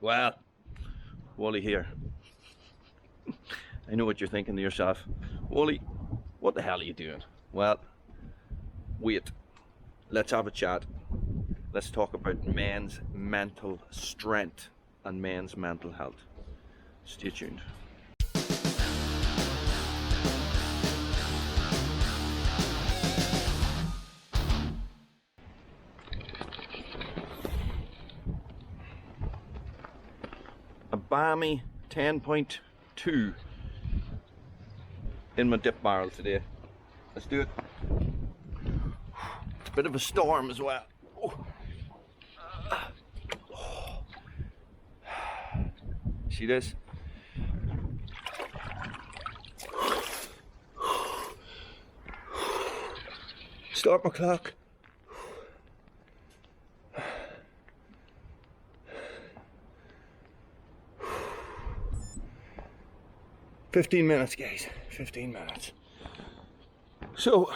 Well, Wally here. I know what you're thinking to yourself. Wally, what the hell are you doing? Well, wait. Let's have a chat. Let's talk about men's mental strength and men's mental health. Stay tuned. A balmy 10.2 in my dip barrel today. Let's do it. It's a bit of a storm as well. See this? Start my clock. "15 minutes, guys. 15 minutes. So,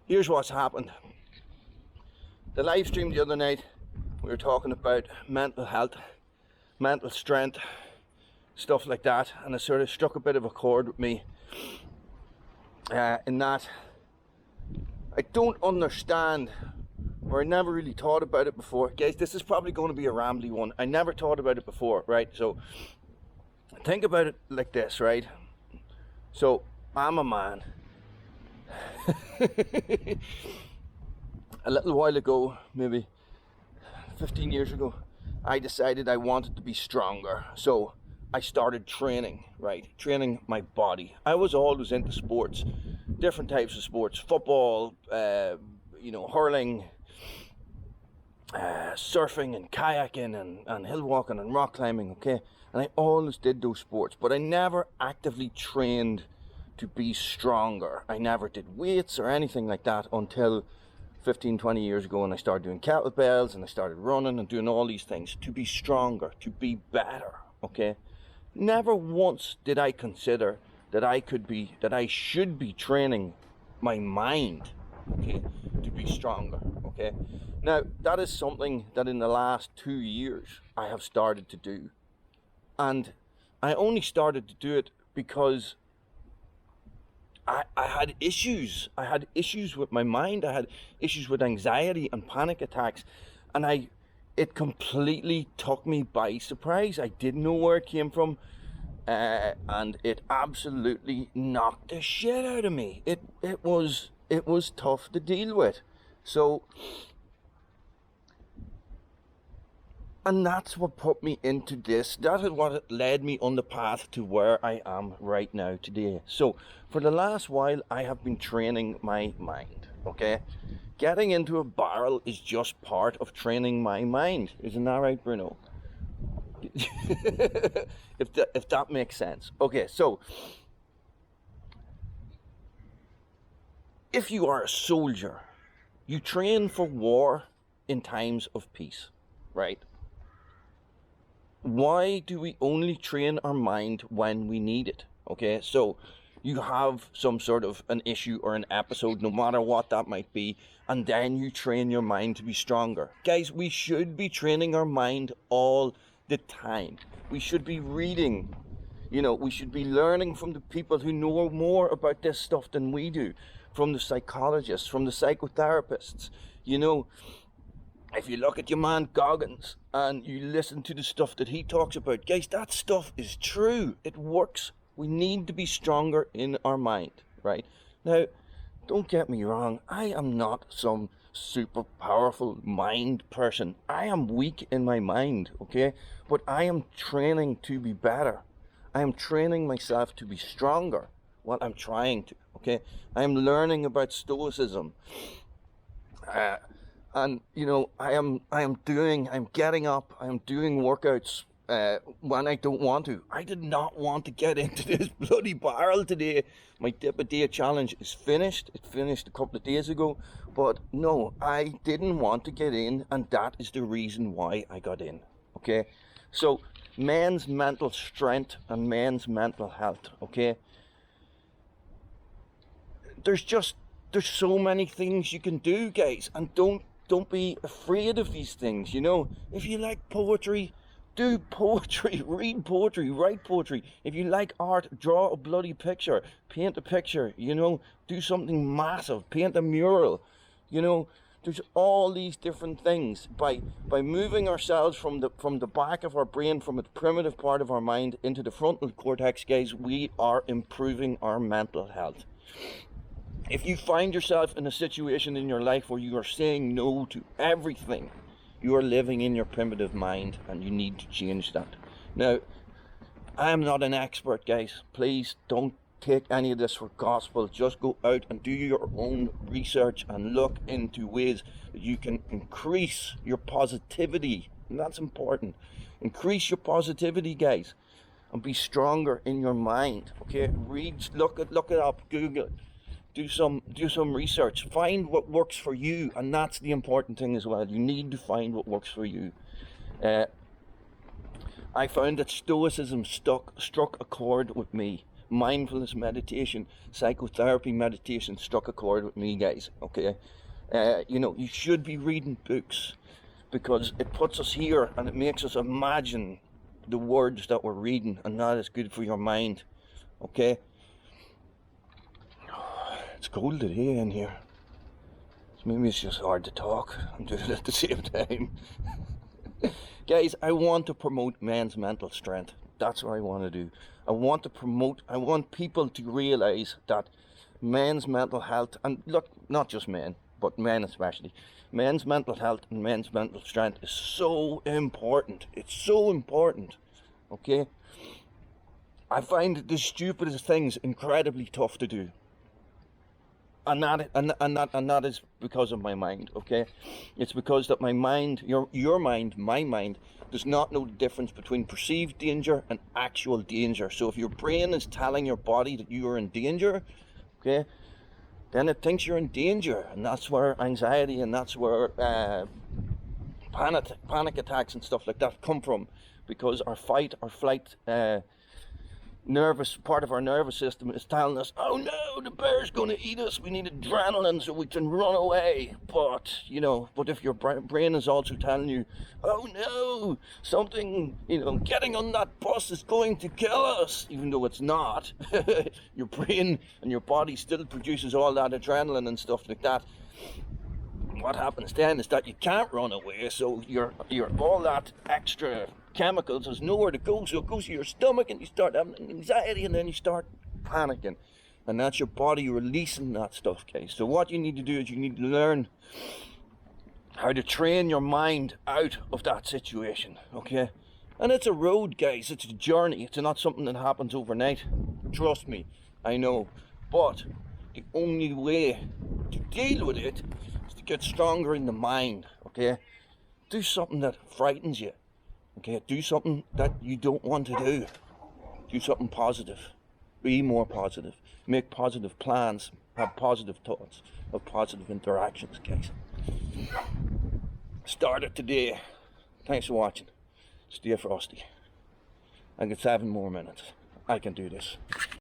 here's what's happened. The live stream the other night, we were talking about mental health, mental strength, stuff like that, and it sort of struck a bit of a chord with me. In that, I don't understand, or I never really thought about it before. Guys, this is probably going to be a rambly one. I never thought about it before, right? So, think about it like this, right? So, I'm a man. A little while ago, maybe 15 years ago, I decided I wanted to be stronger. So, I started training, right? Training my body. I was always into sports, different types of sports. Football, hurling, surfing and kayaking and hill walking and rock climbing, okay? And I always did those sports, but I never actively trained to be stronger. I never did weights or anything like that until 15, 20 years ago, and I started doing kettlebells and I started running and doing all these things to be stronger, to be better, okay? Never once did I consider that I should be training my mind, okay, to be stronger, okay? Now, that is something that in the last 2 years I have started to do. And I only started to do it because I had issues. I had issues with my mind. I had issues with anxiety and panic attacks. And it completely took me by surprise. I didn't know where it came from. And it absolutely knocked the shit out of me. It was tough to deal with. So, and that's what put me into this. That is what led me on the path to where I am right now today. So, for the last while, I have been training my mind, okay? Getting into a barrel is just part of training my mind. Isn't that right, Bruno? if that makes sense. Okay, so, if you are a soldier, you train for war in times of peace, right? Why do we only train our mind when we need it? Okay, so you have some sort of an issue or an episode, no matter what that might be, and then you train your mind to be stronger. Guys, we should be training our mind all the time. We should be reading, we should be learning from the people who know more about this stuff than we do, from the psychologists, from the psychotherapists, If you look at your man Goggins and you listen to the stuff that he talks about, guys, that stuff is true. It works. We need to be stronger in our mind, right? Now, don't get me wrong. I am not some super powerful mind person. I am weak in my mind, okay? But I am training to be better. I am training myself to be stronger. Well, I'm trying to, okay? I am learning about stoicism. And I'm getting up, I'm doing workouts when I don't want to. I did not want to get into this bloody barrel today. My dip a day challenge is finished. It finished a couple of days ago. But no, I didn't want to get in, and that is the reason why I got in. Okay? So, men's mental strength and men's mental health, okay? There's so many things you can do, guys, and don't Don't be afraid of these things, you know. If you like poetry, do poetry, read poetry, write poetry. If you like art, draw a bloody picture, paint a picture, you know, do something massive, paint a mural, you know. There's all these different things. By moving ourselves from the back of our brain, from the primitive part of our mind into the frontal cortex, guys, we are improving our mental health. If you find yourself in a situation in your life where you are saying no to everything, you are living in your primitive mind, and you need to change that. Now, I am not an expert, guys. Please don't take any of this for gospel. Just go out and do your own research and look into ways that you can increase your positivity. And that's important. Increase your positivity, guys, and be stronger in your mind. Okay, read, look it up, Google it. Do some research. Find what works for you, and that's the important thing as well. You need to find what works for you. I found that Stoicism struck a chord with me. Mindfulness meditation, psychotherapy meditation struck a chord with me, guys. Okay, you know, you should be reading books, because it puts us here and it makes us imagine the words that we're reading, and that is good for your mind. Okay. It's cold today in here. Maybe it's just hard to talk and do it at the same time. Guys, I want to promote men's mental strength. That's what I want to do. I want people to realize that men's mental health, and look, not just men, but men especially, men's mental health and men's mental strength is so important. It's so important. Okay? I find the stupidest things incredibly tough to do. And that is because of my mind, okay? It's because that my mind, your mind, my mind, does not know the difference between perceived danger and actual danger. So if your brain is telling your body that you are in danger, okay, then it thinks you're in danger, and that's where anxiety and that's where panic attacks and stuff like that come from, because our fight or flight nervous part of our nervous system is telling us, oh no, the bear's going to eat us, we need adrenaline so we can run away. But you know, but if your brain is also telling you, oh no, something, you know, getting on that bus is going to kill us, even though it's not, your brain and your body still produces all that adrenaline and stuff like that. What happens then is that you can't run away, so you're all that extra chemicals, there's nowhere to go, so it goes to your stomach and you start having anxiety, and then you start panicking, and that's your body releasing that stuff, guys. So what you need to do is you need to learn how to train your mind out of that situation, okay? And it's a road, guys, it's a journey, it's not something that happens overnight, trust me, I know, but the only way to deal with it is to get stronger in the mind, okay? Do something that frightens you. Okay, do something that you don't want to do. Do something positive. Be more positive. Make positive plans. Have positive thoughts. Have positive interactions, guys. Start it today. Thanks for watching. Stay frosty. I got 7 more minutes. I can do this.